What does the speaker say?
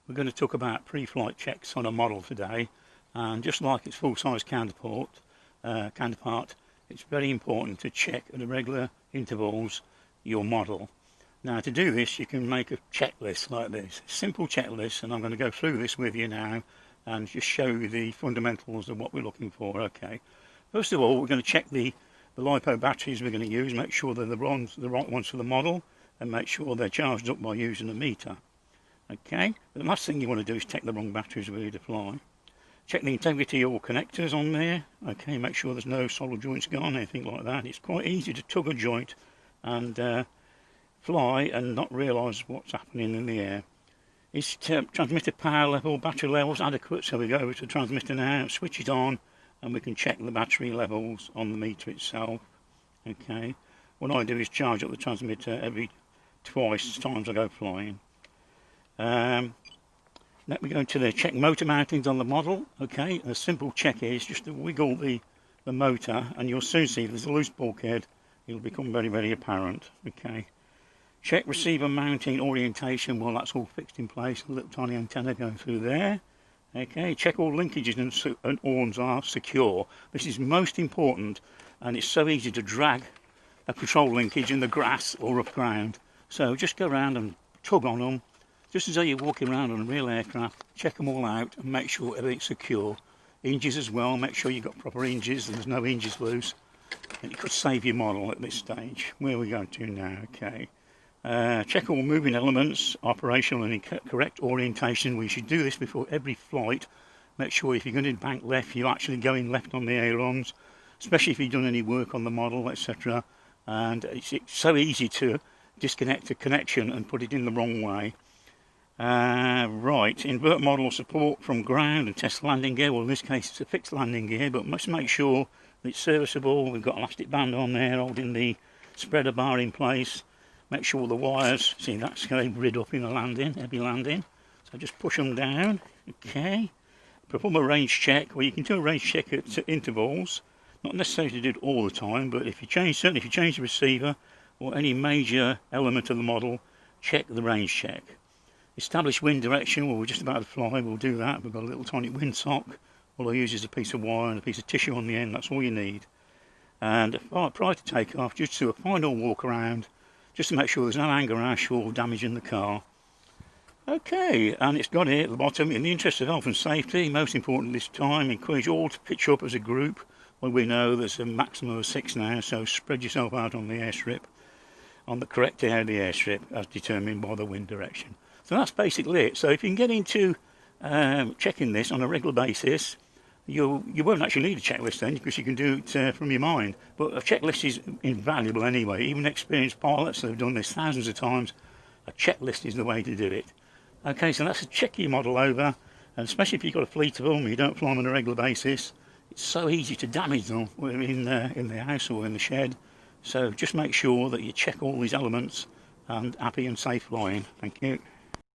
We're going to talk about pre-flight checks on a model today, and just like its full-size counterpart, it's very important to check at regular intervals your model. Now, to do this, you can make a checklist like this, a simple checklist, and I'm going to go through this with you now and just show you the fundamentals of what we're looking for. Okay, first of all, we're going to check the LiPo batteries we're going to use, make sure they're the right ones for the model, and make sure they're charged up by using a meter. Okay, the last thing you want to do is check the wrong batteries ready to fly. Check the integrity of all connectors on there. Okay, make sure there's no solder joints gone, anything like that. It's quite easy to tug a joint and fly and not realise what's happening in the air. Is transmitter power level, battery levels adequate? So we go over to the transmitter now, switch it on, and we can check the battery levels on the meter itself. Okay, what I do is charge up the transmitter every twice times I go flying. Then we go to the check motor mountings on the model. Okay, a simple check is just to wiggle the motor, and you'll soon see if there's a loose bulkhead, it'll become very, very apparent. Okay, check receiver mounting orientation. Well, that's all fixed in place. A little tiny antenna going through there. Okay, check all linkages and horns are secure. This is most important, and it's so easy to drag a control linkage in the grass or up ground. So just go around and tug on them, just as though you're walking around on a real aircraft. Check them all out and make sure everything's secure. Hinges as well, make sure you've got proper hinges and there's no hinges loose. And it could save your model at this stage. Where are we going to now? Okay. Check all moving elements, operational and correct orientation. We should do this before every flight. Make sure if you're going to bank left, you're actually going left on the ailerons, especially if you've done any work on the model, etc. And it's so easy to disconnect a connection and put it in the wrong way. Right, invert model support from ground and test landing gear. Well, in this case it's a fixed landing gear, but must make sure that it's serviceable. We've got an elastic band on there holding the spreader bar in place. Make sure the wires, see that's going rid up in a landing, heavy landing. So just push them down. Okay, perform a range check. Well, you can do a range check at intervals, not necessarily to do it all the time, but if you change, certainly if you change the receiver or any major element of the model, check the range check. Establish wind direction. Well, we're just about to fly, we'll do that. We've got a little tiny wind sock. All I use is a piece of wire and a piece of tissue on the end, that's all you need. And prior to takeoff, just do a final walk around, just to make sure there's no anger ash or damage in the car. Okay, and it's got here at the bottom, in the interest of health and safety, most important this time, encourage all to pitch up as a group. Well, we know there's a maximum of 6 now, so spread yourself out on the airstrip, on the correct area of the airstrip, as determined by the wind direction. So that's basically it. So if you can get into checking this on a regular basis, you won't actually need a checklist then, because you can do it from your mind. But a checklist is invaluable anyway. Even experienced pilots that have done this thousands of times, a checklist is the way to do it. Okay, so that's to check your model over, and especially if you've got a fleet of them, you don't fly them on a regular basis, it's so easy to damage them in the house or in the shed. So just make sure that you check all these elements, and happy and safe flying. Thank you.